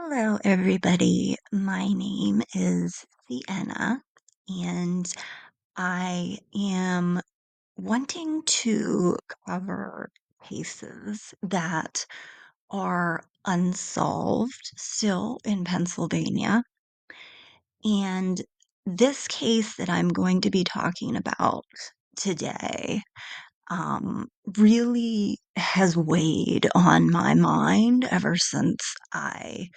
Hello, everybody. My name is Sienna, and I am wanting to cover cases that are unsolved still in Pennsylvania. And this case that I'm going to be talking about today really has weighed on my mind ever since I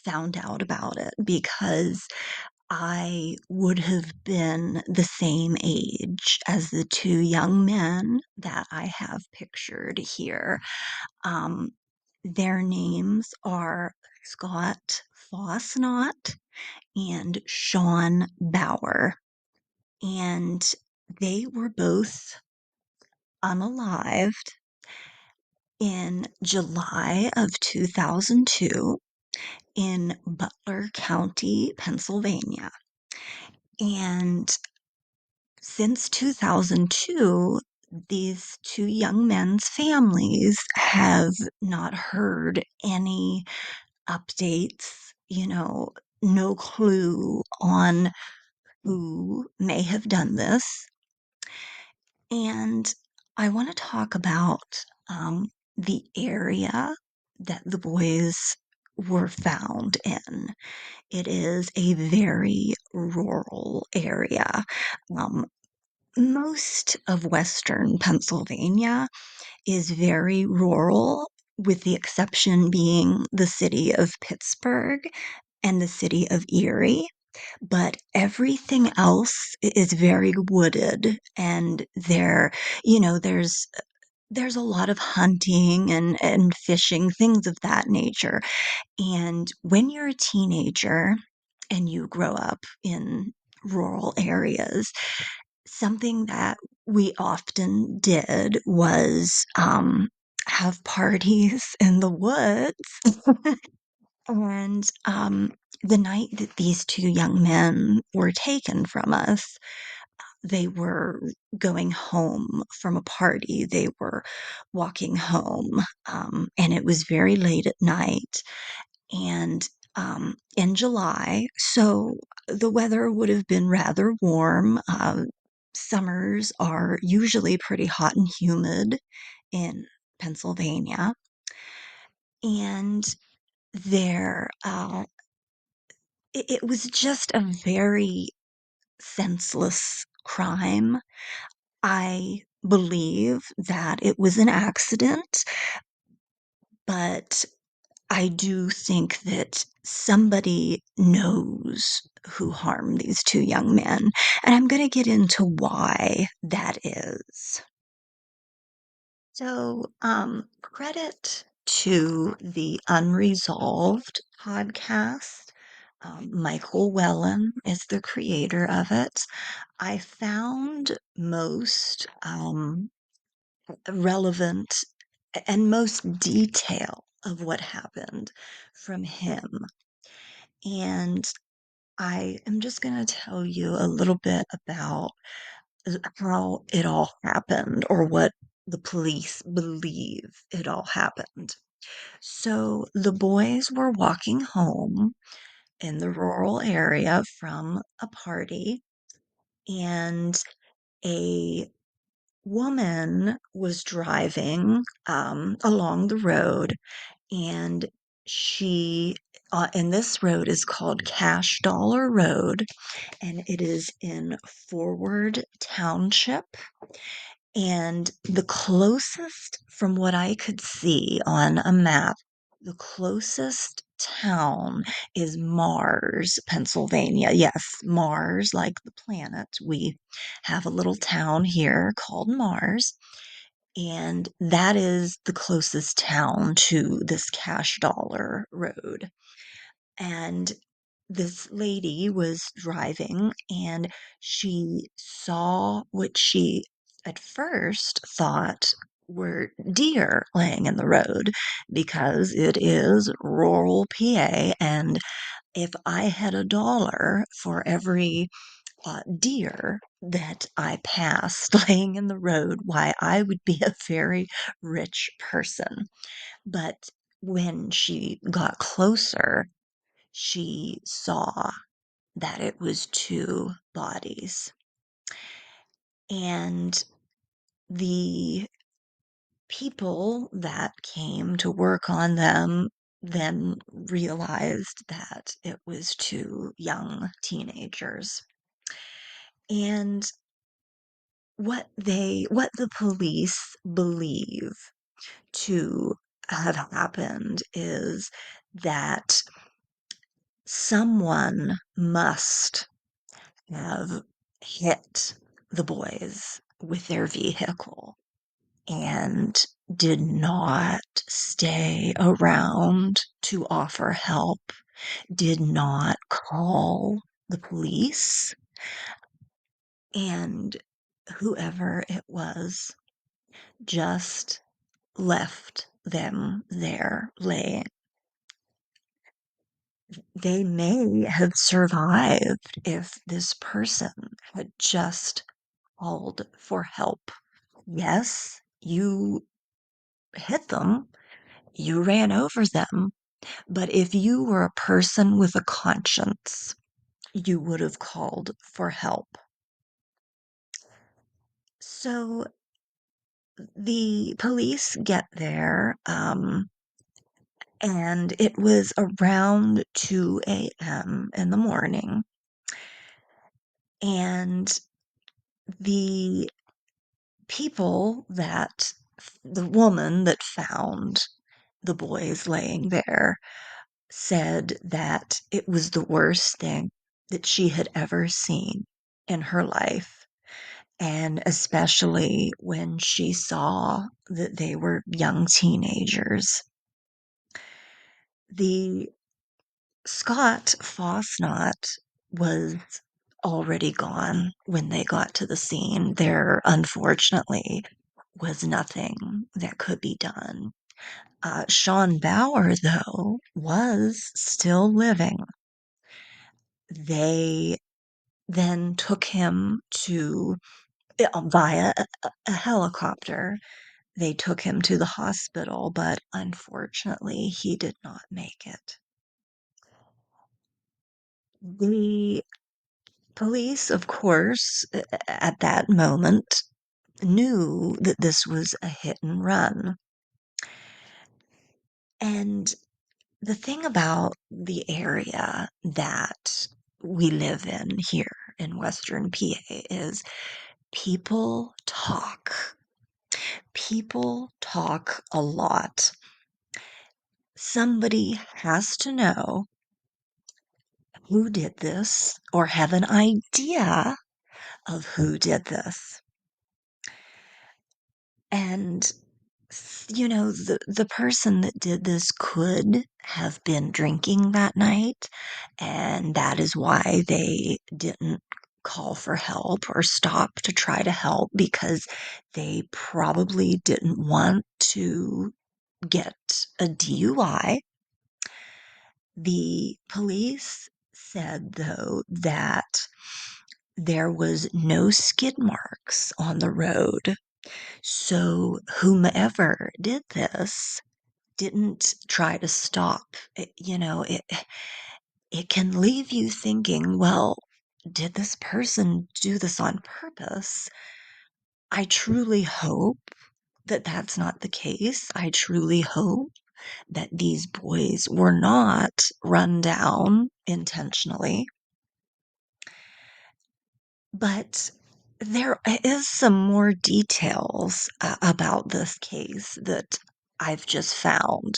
found out about it because I would have been the same age as the two young men that I have pictured here. Um, their names are Scott Fosnaught and Shawn Baur, and they were both unalived in July of 2002 in Butler County, Pennsylvania. And since 2002, these two young men's families have not heard any updates, no clue on who may have done this. And I want to talk about the area that the boys were found in. It is a very rural area. Um, Most of Western Pennsylvania is very rural, with the exception being the city of Pittsburgh and the city of Erie. But everything else is very wooded, and there's a lot of hunting and fishing, things of that nature. And when you're a teenager and you grow up in rural areas, something that we often did was have parties in the woods. And the night that these two young men were taken from us, they were going home from a party. They were walking home, and it was very late at night and in July, so the weather would have been rather warm. Summers are usually pretty hot and humid in Pennsylvania, and there, it was just a very senseless crime. I believe that it was an accident, but I do think that somebody knows who harmed these two young men, and I'm gonna get into why that is. So, credit to the Unresolved podcast. Michael Wellen is the creator of it. I found most relevant and most detail of what happened from him. And I am just going to tell you a little bit about how it all happened or what the police believe it all happened. So the boys were walking home in the rural area from a party, and a woman was driving along the road, and she and this road is called Cash Dollar Road, and it is in Forward Township. And the closest, from what I could see on a map, the closest town is Mars, Pennsylvania. Yes, Mars, like the planet. We have a little town here called Mars, and that is the closest town to this Cash Dollar Road. And this lady was driving, and she saw what she at first thought were deer laying in the road because it is rural PA. And if I had a dollar for every deer that I passed laying in the road, why, I would be a very rich person. But when she got closer, she saw that it was two bodies. And the people that came to work on them then realized that it was two young teenagers. And what the police believe to have happened is that someone must have hit the boys with their vehicle and did not stay around to offer help, did not call the police, and whoever it was just left them there laying. They may have survived if this person had just called for help. Yes, you hit them, you ran over them, but if you were a person with a conscience, you would have called for help. So the police get there, and it was around 2 a.m. in the morning. And the people that, the woman that found the boys laying there said that it was the worst thing that she had ever seen in her life. And especially when she saw that they were young teenagers. The Scott Fosnaught was already gone when they got to the scene. There, unfortunately, was nothing that could be done. Shawn Baur, though, was still living. They then took him to, via a helicopter, they took him to the hospital, but unfortunately, he did not make it. The police, of course, at that moment, knew that this was a hit and run. And the thing about the area that we live in here in Western PA is people talk. People talk a lot. Somebody has to know who did this or have an idea of who did this. And the person that did this could have been drinking that night, and that is why they didn't call for help or stop to try to help, because they probably didn't want to get a DUI. The police said, though, that there was no skid marks on the road. So whomever did this didn't try to stop. It can leave you thinking, well, did this person do this on purpose? I truly hope that that's not the case. I truly hope that these boys were not run down intentionally. But there is some more details about this case that I've just found.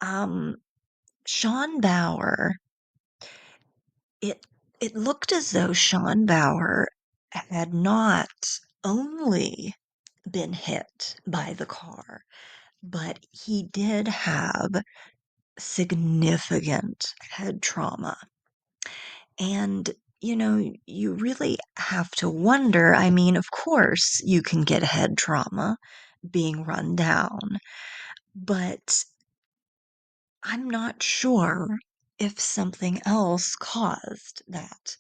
Um, Shawn Baur, it it looked as though Shawn Baur had not only been hit by the car, but he did have significant head trauma. And, you really have to wonder. I mean, of course, you can get head trauma being run down, but I'm not sure if something else caused that.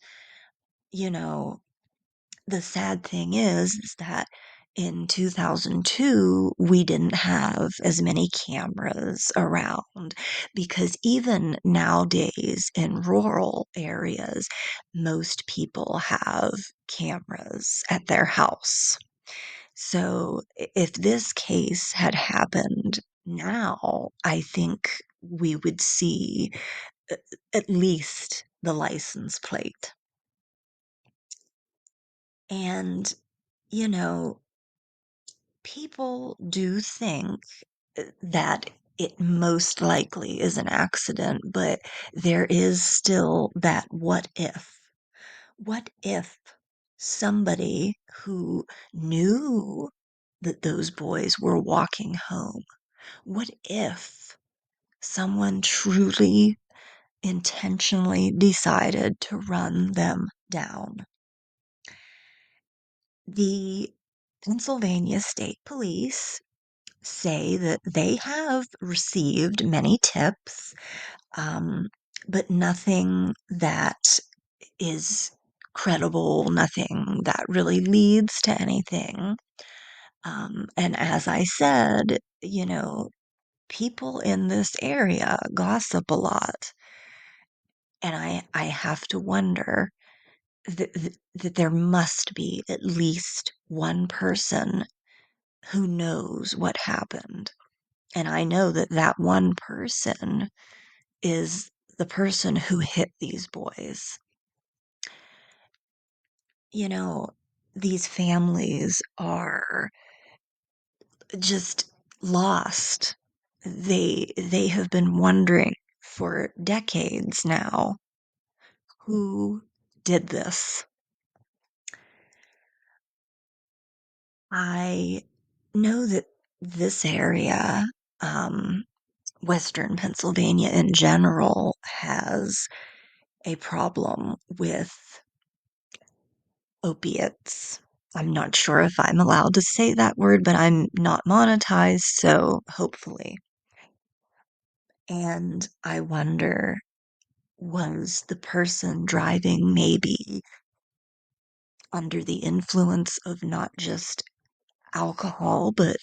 You know, the sad thing is that In 2002, we didn't have as many cameras around because even nowadays in rural areas, most people have cameras at their house. So if this case had happened now, I think we would see a- at least the license plate. And, you know, people do think that it most likely is an accident, but there is still that what if? What if somebody who knew that those boys were walking home, what if someone truly intentionally decided to run them down? The Pennsylvania State Police say that they have received many tips, um, but nothing that is credible, nothing that really leads to anything. And as I said, people in this area gossip a lot. And I have to wonder that there must be at least one person who knows what happened. And I know that that one person is the person who hit these boys. You know, these families are just lost. They have been wondering for decades now who did this. I know that this area, um, Western Pennsylvania in general, has a problem with opiates. I'm not sure if I'm allowed to say that word, but I'm not monetized, so hopefully. And I wonder, was the person driving maybe under the influence of not just alcohol, but,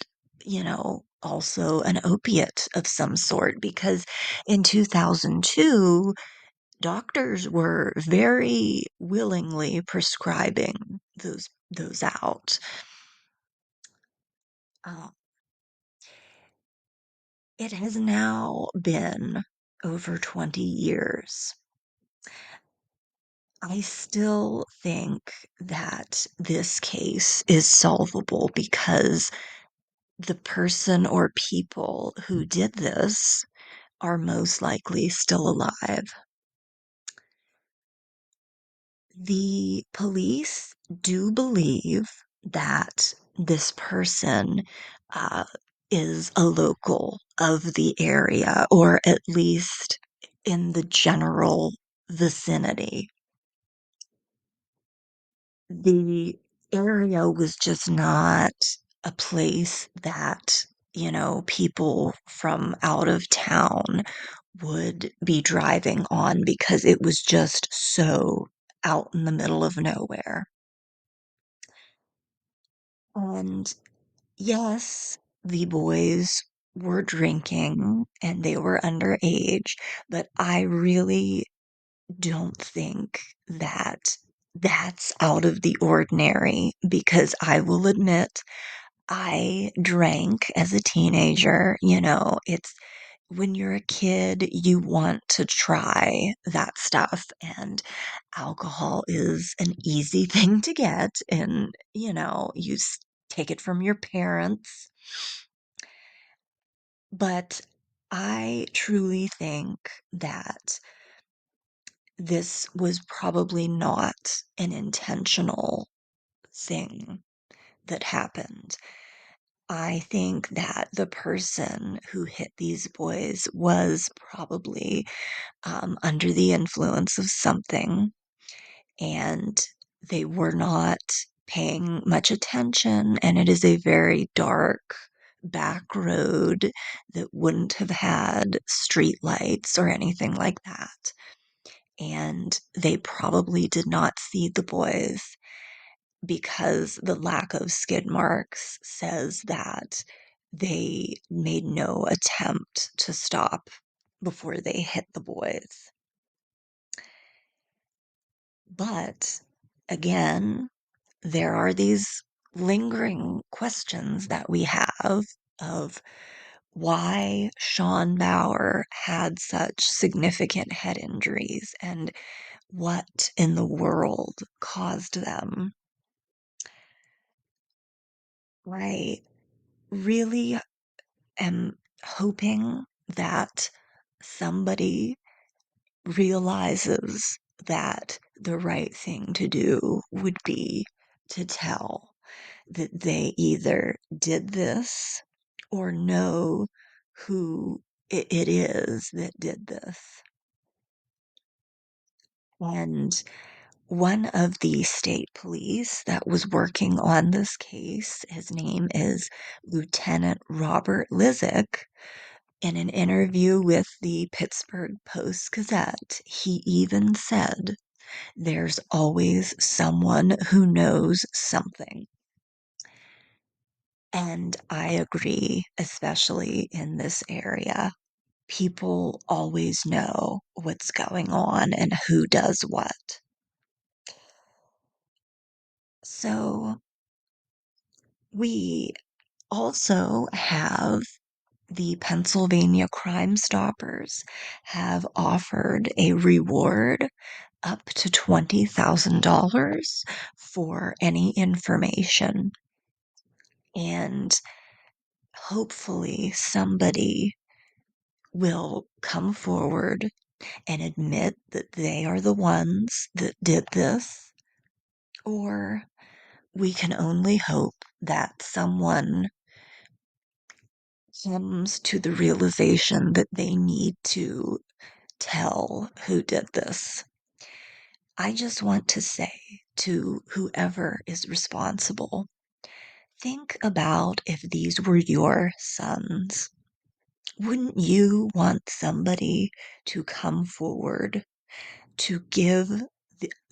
also an opiate of some sort? Because in 2002, doctors were very willingly prescribing those out. Uh, it has now been over 20 years. I still think that this case is solvable because the person or people who did this are most likely still alive. The police do believe that this person uh, is a local of the area, or at least in the general vicinity. The area was just not a place that, people from out of town would be driving on because it was just so out in the middle of nowhere. And yes, the boys were drinking and they were underage, but I really don't think that that's out of the ordinary because I will admit I drank as a teenager. It's when you're a kid, you want to try that stuff, and alcohol is an easy thing to get, and take it from your parents. But I truly think that this was probably not an intentional thing that happened. I think that the person who hit these boys was probably under the influence of something, and they were not paying much attention. And it is a very dark back road that wouldn't have had street lights or anything like that. And they probably did not see the boys. because the lack of skid marks says that they made no attempt to stop before they hit the boys. But again, there are these lingering questions that we have of why Shawn Baur had such significant head injuries and what in the world caused them. I really am hoping that somebody realizes that the right thing to do would be to tell that they either did this or know who it is that did this. And one of the state police that was working on this case, his name is Lieutenant Robert Lizick. In an interview with the Pittsburgh Post-Gazette, he even said, "There's always someone who knows something." And I agree, especially in this area. People always know what's going on and who does what. So we also have the Pennsylvania Crimestoppers have offered a reward up to $20,000 for any information. And hopefully somebody will come forward and admit that they are the ones that did this, or we can only hope that someone comes to the realization that they need to tell who did this. I just want to say to whoever is responsible, think about if these were your sons. Wouldn't you want somebody to come forward to give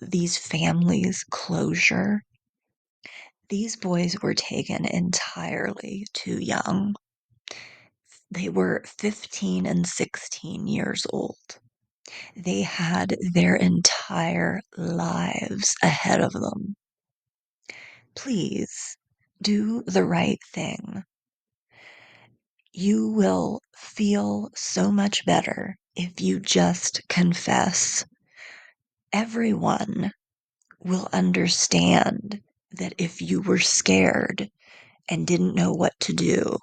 these families closure? These boys were taken entirely too young. They were 15 and 16 years old. They had their entire lives ahead of them. Please do the right thing. You will feel so much better if you just confess. Everyone will understand that if you were scared and didn't know what to do,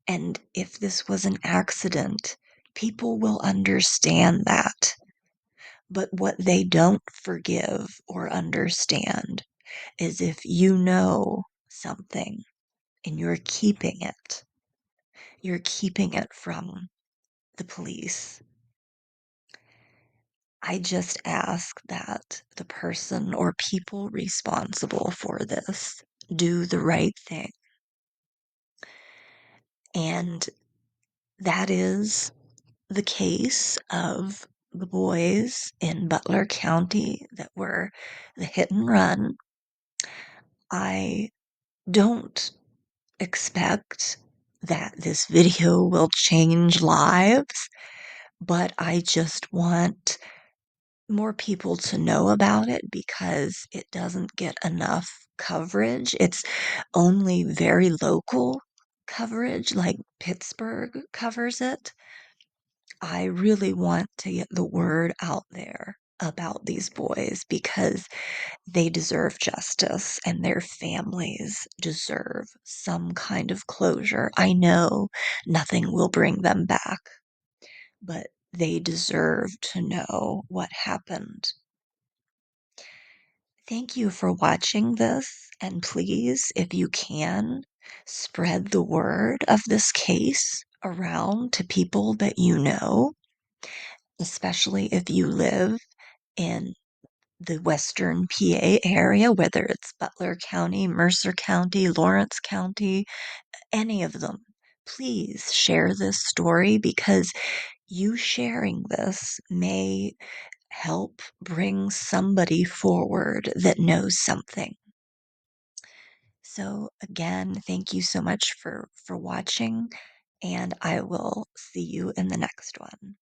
and if this was an accident, people will understand that. But what they don't forgive or understand is if you know something and you're keeping it from the police. I just ask that the person or people responsible for this do the right thing. And that is the case of the boys in Butler County that were the hit and run. I don't expect that this video will change lives, but I just want more people to know about it because it doesn't get enough coverage. It's only very local coverage, like Pittsburgh covers it. I really want to get the word out there about these boys because they deserve justice and their families deserve some kind of closure. I know nothing will bring them back, but they deserve to know what happened. Thank you for watching this, and please, if you can, spread the word of this case around to people that you know, especially if you live in the Western PA area, whether it's Butler County, Mercer County, Lawrence County, any of them. Please share this story because you sharing this may help bring somebody forward that knows something. So again, thank you so much for watching, and I will see you in the next one.